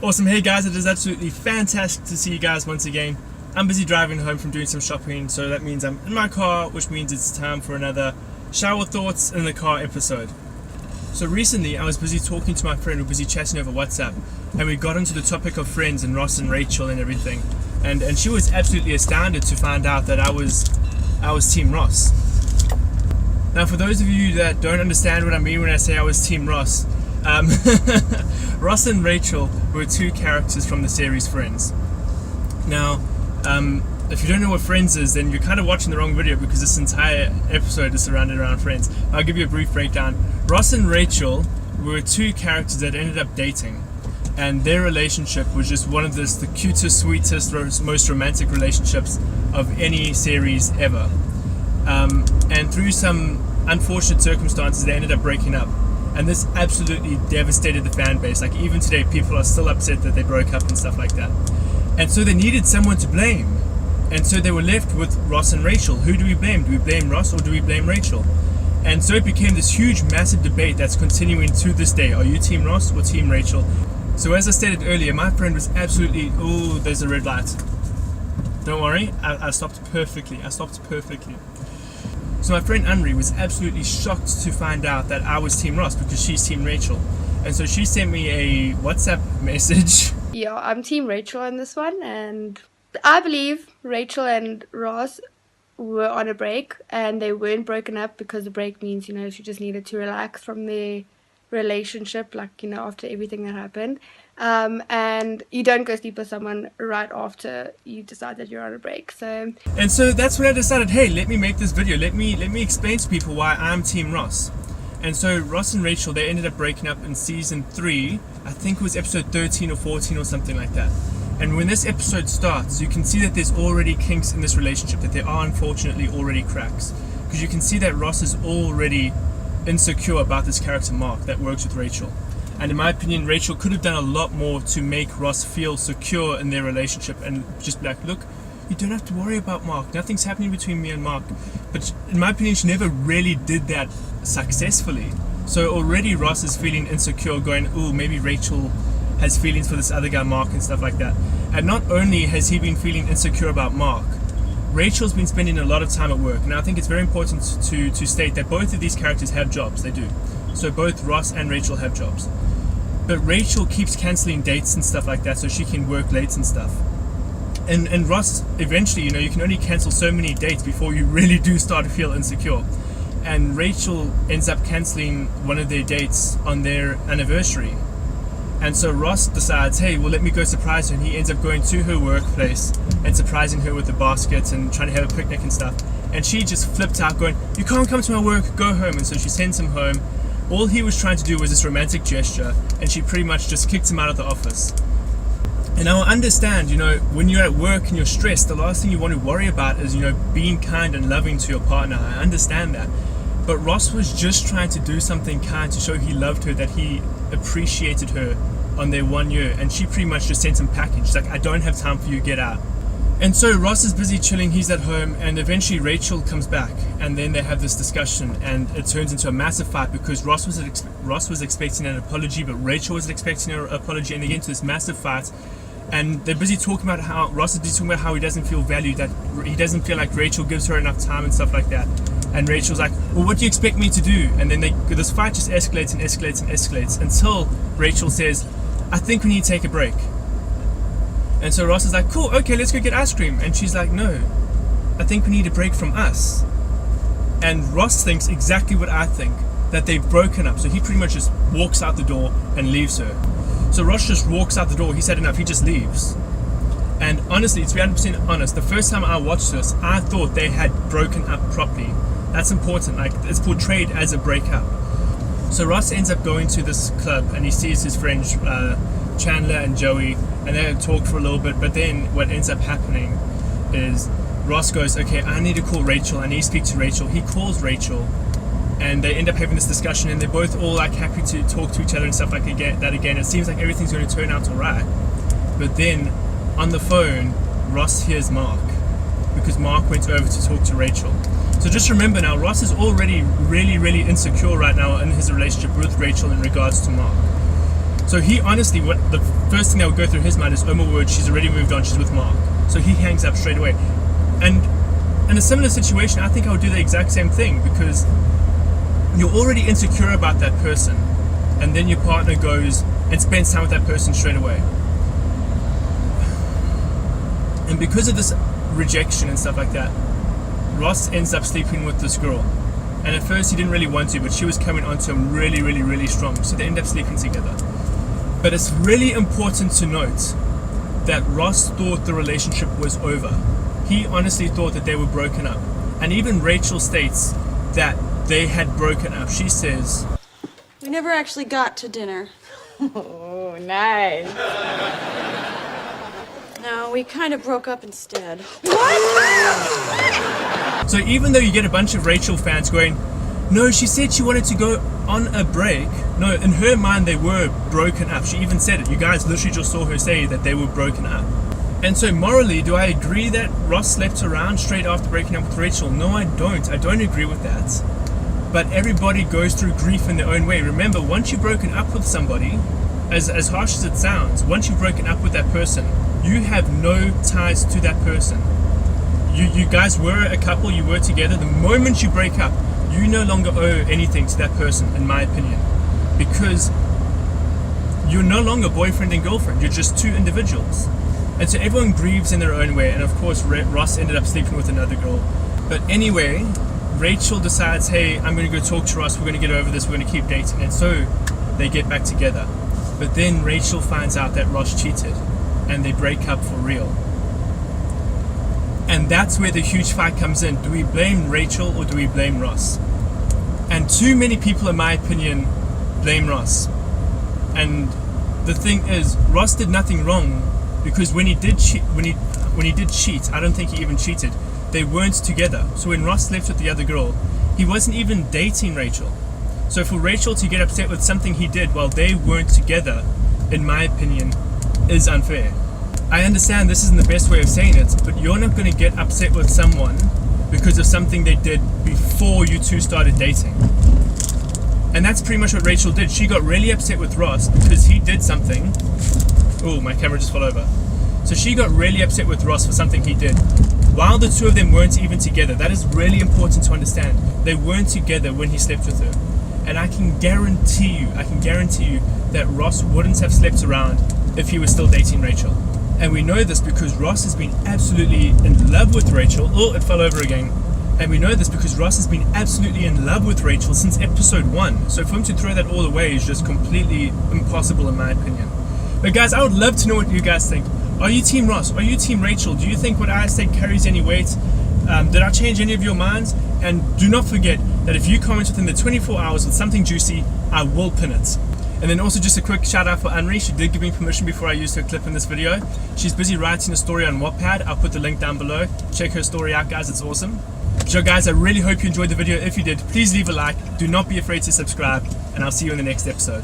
Awesome. Hey guys, it is absolutely fantastic to see you guys once again. I'm busy driving home from doing some shopping, so that means I'm in my car, which means it's time for another shower thoughts in the car episode. So recently I was busy talking to my friend, we were busy chatting over WhatsApp, and we got into the topic of friends and Ross and Rachel and everything, and she was absolutely astounded to find out that I was Team Ross. Now, for those of you that don't understand what I mean when I say I was Team Ross, Ross and Rachel were two characters from the series Friends. Now, if you don't know what Friends is, then you're kind of watching the wrong video, because this entire episode is surrounded around Friends. I'll give you a brief breakdown. Ross and Rachel were two characters that ended up dating, and their relationship was just one of the cutest, sweetest, most romantic relationships of any series ever. And through some unfortunate circumstances, they ended up breaking up. And this absolutely devastated the fan base. Like, even today, people are still upset that they broke up and stuff like that. And so they needed someone to blame. And so they were left with Ross and Rachel. Who do we blame? Do we blame Ross or do we blame Rachel? And so it became this huge, massive debate that's continuing to this day. Are you Team Ross or Team Rachel? So as I stated earlier, my friend was absolutely, oh, there's a red light. Don't worry, I stopped perfectly. So my friend Anri was absolutely shocked to find out that I was Team Ross, because she's Team Rachel. And so she sent me a WhatsApp message. Yeah, I'm Team Rachel on this one, and I believe Rachel and Ross were on a break, and they weren't broken up because the break means, she just needed to relax from their relationship, after everything that happened. And you don't go sleep with someone right after you decide that you're on a break. And so that's when I decided, hey, let me make this video. Let me explain to people why I'm Team Ross. And so Ross and Rachel, they ended up breaking up in season 3. I think it was episode 13 or 14 or something like that. And when this episode starts, you can see that there's already kinks in this relationship, that there are unfortunately already cracks. Because you can see that Ross is already insecure about this character Mark that works with Rachel. And in my opinion, Rachel could have done a lot more to make Ross feel secure in their relationship and just be like, look, you don't have to worry about Mark. Nothing's happening between me and Mark. But in my opinion, she never really did that successfully. So already Ross is feeling insecure, going, oh, maybe Rachel has feelings for this other guy, Mark, and stuff like that. And not only has he been feeling insecure about Mark, Rachel's been spending a lot of time at work. Now, I think it's very important to state that both of these characters have jobs. They do. So both Ross and Rachel have jobs. But Rachel keeps cancelling dates and stuff like that so she can work late and stuff. And Ross, eventually, you can only cancel so many dates before you really do start to feel insecure. And Rachel ends up cancelling one of their dates on their anniversary. And so Ross decides, hey, well, let me go surprise her. And he ends up going to her workplace and surprising her with the baskets and trying to have a picnic and stuff. And she just flipped out, going, you can't come to my work, go home. And so she sends him home. All he was trying to do was this romantic gesture, and she pretty much just kicked him out of the office. And I understand, when you're at work and you're stressed, the last thing you want to worry about is, being kind and loving to your partner. I understand that. But Ross was just trying to do something kind to show he loved her, that he appreciated her on their 1 year, and she pretty much just sent him packing. She's like, I don't have time for you, get out. And so Ross is busy chilling, he's at home, and eventually Rachel comes back, and then they have this discussion, and it turns into a massive fight, because Ross was expecting an apology, but Rachel wasn't expecting an apology, and they get into this massive fight. And they're busy talking about how Ross is busy talking about how he doesn't feel valued, that he doesn't feel like Rachel gives her enough time and stuff like that. And Rachel's like, well, what do you expect me to do? And then this fight just escalates and escalates and escalates until Rachel says, I think we need to take a break. And so Ross is like, cool, okay, let's go get ice cream. And she's like, no, I think we need a break from us. And Ross thinks exactly what I think, that they've broken up. So he pretty much just walks out the door and leaves her. So Ross just walks out the door. He said enough. He just leaves. And honestly, to be 100% honest, the first time I watched this, I thought they had broken up properly. That's important. Like, it's portrayed as a breakup. So Ross ends up going to this club, and he sees his friends Chandler and Joey, and they talk for a little bit. But then what ends up happening is Ross goes, okay, I need to call Rachel. I need to speak to Rachel. He calls Rachel. And they end up having this discussion, and they're both all like happy to talk to each other and stuff like that again. It seems like everything's going to turn out alright. But then on the phone, Ross hears Mark, because Mark went over to talk to Rachel. So just remember now, Ross is already really, really insecure right now in his relationship with Rachel in regards to Mark. So he honestly, what the first thing that would go through his mind is, oh my word, she's already moved on, she's with Mark. So he hangs up straight away. And in a similar situation, I think I would do the exact same thing, because you're already insecure about that person, and then your partner goes and spends time with that person straight away. And because of this rejection and stuff like that, Ross ends up sleeping with this girl. And at first he didn't really want to, but she was coming onto him really, really, really strong. So they end up sleeping together. But it's really important to note that Ross thought the relationship was over. He honestly thought that they were broken up. And even Rachel states that they had broken up. She says, "We never actually got to dinner." Oh, nice. No, we kind of broke up instead. so even though you get a bunch of Rachel fans going, no, she said she wanted to go on a break. No, in her mind they were broken up. She even said it. You guys literally just saw her say that they were broken up. And so morally, do I agree that Ross slept around straight after breaking up with Rachel? No, I don't. I don't agree with that. But everybody goes through grief in their own way. Remember, once you've broken up with somebody, as harsh as it sounds, once you've broken up with that person, you have no ties to that person. You guys were a couple, you were together. The moment you break up, you no longer owe anything to that person, in my opinion. Because you're no longer boyfriend and girlfriend, you're just two individuals. And so everyone grieves in their own way, and of course Ross ended up sleeping with another girl. But anyway, Rachel decides, hey, I'm going to go talk to Ross, we're going to get over this, we're going to keep dating. And so they get back together. But then Rachel finds out that Ross cheated, and they break up for real. And that's where the huge fight comes in. Do we blame Rachel or do we blame Ross? And too many people, in my opinion, blame Ross. And the thing is, Ross did nothing wrong, because when he did cheat, I don't think he even cheated. They weren't together. So when Ross left with the other girl, he wasn't even dating Rachel. So for Rachel to get upset with something he did while they weren't together, in my opinion, is unfair. I understand this isn't the best way of saying it, but you're not going to get upset with someone because of something they did before you two started dating. And that's pretty much what Rachel did. She got really upset with Ross because he did something. Oh, my camera just fell over. So she got really upset with Ross for something he did while the two of them weren't even together. That is really important to understand. They weren't together when he slept with her. And I can guarantee you that Ross wouldn't have slept around if he was still dating Rachel. And we know this because Ross has been absolutely in love with Rachel. Oh, it fell over again. And we know this because Ross has been absolutely in love with Rachel since episode 1. So for him to throw that all away is just completely impossible in my opinion. But guys, I would love to know what you guys think. Are you Team Ross? Are you Team Rachel? Do you think what I said carries any weight? Did I change any of your minds? And do not forget that if you comment within the 24 hours with something juicy, I will pin it. And then also just a quick shout out for Anri. She did give me permission before I used her clip in this video. She's busy writing a story on WattPad. I'll put the link down below. Check her story out, guys. It's awesome. So guys, I really hope you enjoyed the video. If you did, please leave a like. Do not be afraid to subscribe. And I'll see you in the next episode.